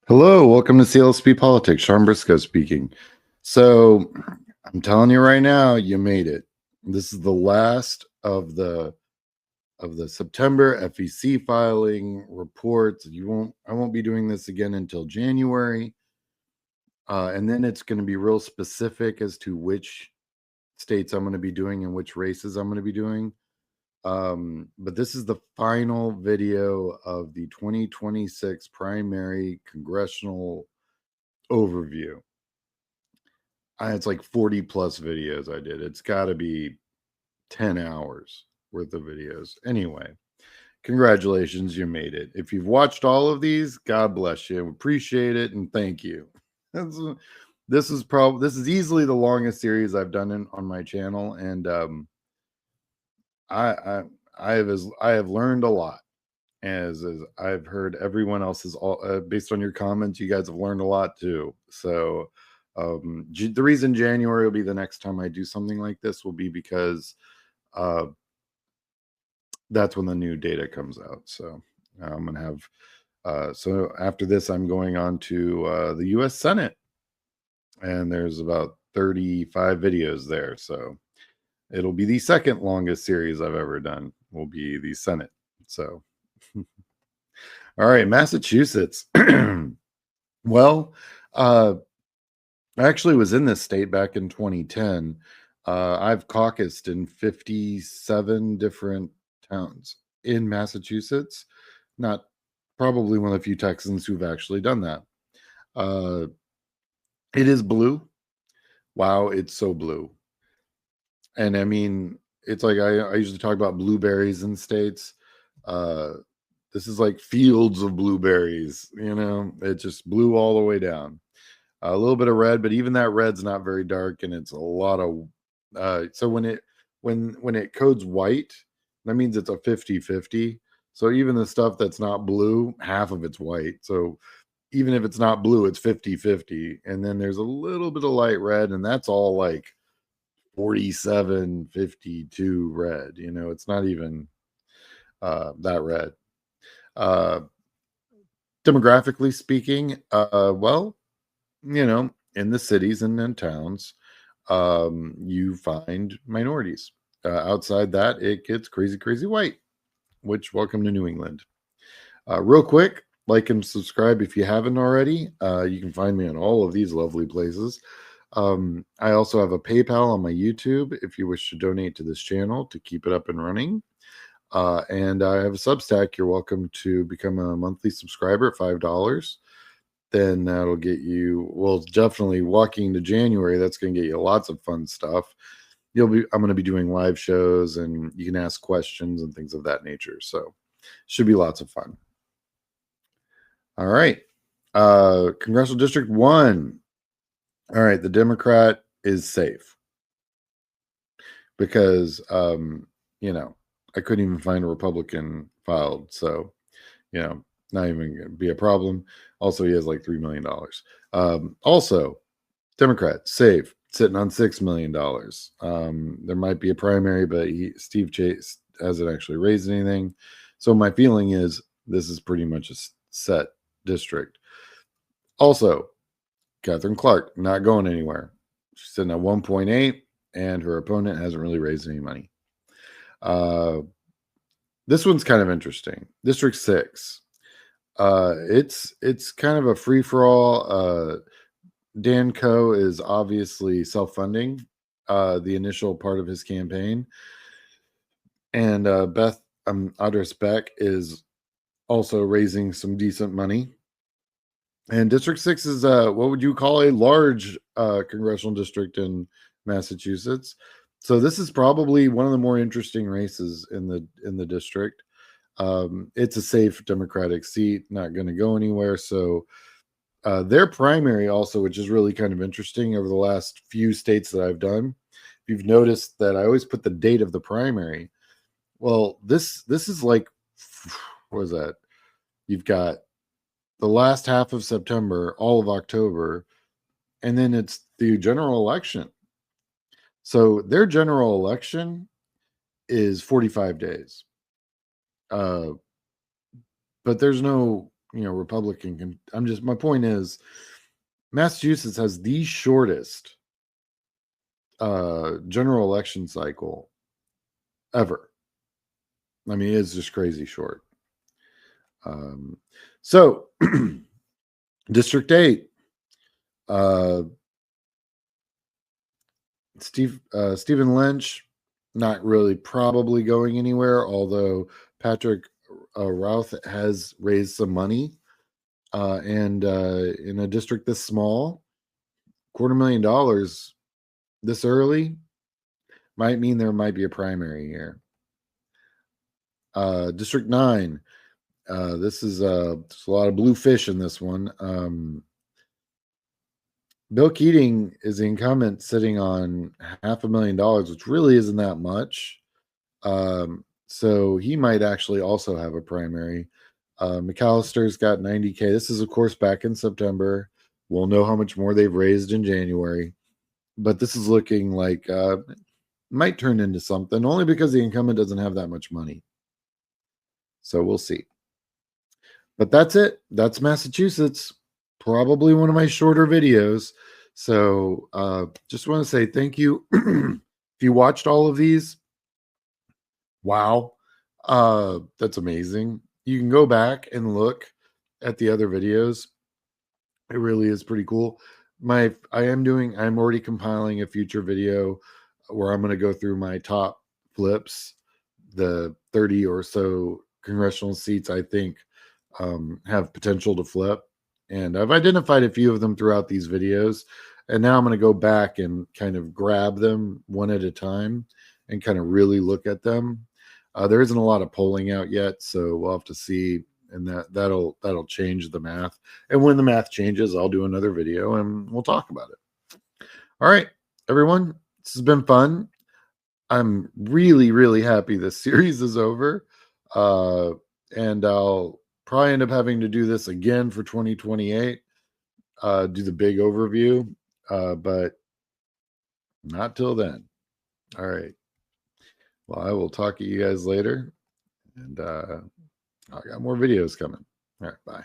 Hello, welcome to CLSP Politics. Sean Briscoe speaking. So, I'm telling you right now, you made it. This is the last of the September FEC filing reports. I won't be doing this again until January, and then it's going to be real specific as to which states I'm going to be doing and which races I'm going to be doing. But this is the final video of the 2026 primary congressional overview. It's like 40 plus videos I did. It's got to be 10 hours worth of videos. Anyway, congratulations, you made it. If you've watched all of these, God bless you. Appreciate it and thank you. This is easily the longest series I've done on my channel, and I have learned a lot. As I've heard everyone else's based on your comments, you guys have learned a lot too. So the reason January will be the next time I do something like this will be because that's when the new data comes out. So I'm gonna have so after this I'm going on to the US Senate, and there's about 35 videos there. So it'll be the second longest series I've ever done, will be the Senate. So all right, Massachusetts. Well, I actually was in this state back in 2010. I've caucused in 57 different towns in Massachusetts. Not probably one of the few Texans who've actually done that. Uh, it is blue. Wow, it's so blue. And I mean, it's like I usually talk about blueberries in states. Uh, this is like fields of blueberries, it just blew all the way down. A little bit of red, but even that red's not very dark, and it's a lot of so when it codes white, that means it's a 50-50. So even the stuff that's not blue, half of it's white. So even if it's not blue, it's 50-50. And then there's a little bit of light red, and that's all like 47-52 red. It's not even that red. Uh Demographically speaking, well, in the cities and in towns, you find minorities. Outside that, it gets crazy, crazy white, which welcome to New England. Real quick, like and subscribe if you haven't already. You can find me on all of these lovely places. I also have a PayPal on my YouTube if you wish to donate to this channel to keep it up and running. And I have a Substack. You're welcome to become a monthly subscriber at $5. Then that'll get you, well, definitely walking to January. That's going to get you lots of fun stuff. I'm going to be doing live shows, and you can ask questions and things of that nature. So should be lots of fun. All right. Congressional District 1. All right. The Democrat is safe because, I couldn't even find a Republican filed. So, not even going to be a problem. Also, he has like $3 million. Also, Democrat safe, sitting on $6 million. There might be a primary, but Steve Chase hasn't actually raised anything. So my feeling is this is pretty much a set district. Also, Catherine Clark not going anywhere. She's sitting at 1.8, and her opponent hasn't really raised any money. This one's kind of interesting. District 6. It's kind of a free for all. Dan Coe is obviously self-funding the initial part of his campaign, and Adris Beck is also raising some decent money. And District 6 is what would you call a large congressional district in Massachusetts. So this is probably one of the more interesting races in the district. It's a safe Democratic seat, not going to go anywhere. So their primary also, which is really kind of interesting over the last few states that I've done, if you've noticed that I always put the date of the primary. Well, this is like, what is that? You've got the last half of September, all of October, and then it's the general election. So their general election is 45 days. But there's no Republican. My point is, Massachusetts has the shortest general election cycle ever. I mean, it's just crazy short. So District 8, Stephen Lynch, not really probably going anywhere, although Patrick Routh has raised some money. And in a district this small, $250,000 this early might mean there might be a primary here. District 9, this is there's a lot of blue fish in this one. Bill Keating is the incumbent, sitting on $500,000, which really isn't that much. So he might actually also have a primary. McAllister's got 90K. This is, of course, back in September. We'll know how much more they've raised in January. But this is looking like might turn into something, only because the incumbent doesn't have that much money. So we'll see. But that's it. That's Massachusetts. Probably one of my shorter videos. So just want to say thank you. If you watched all of these, wow. That's amazing. You can go back and look at the other videos. It really is pretty cool. I'm already compiling a future video where I'm going to go through my top flips, the 30 or so congressional seats I think have potential to flip. And I've identified a few of them throughout these videos. And now I'm going to go back and kind of grab them one at a time and kind of really look at them. There isn't a lot of polling out yet, so we'll have to see, and that'll change the math. And when the math changes, I'll do another video and we'll talk about it. All right, everyone, this has been fun. I'm really, really happy this series is over. And I'll probably end up having to do this again for 2028, do the big overview, but not till then. All right. Well, I will talk to you guys later, and I got more videos coming. All right, bye.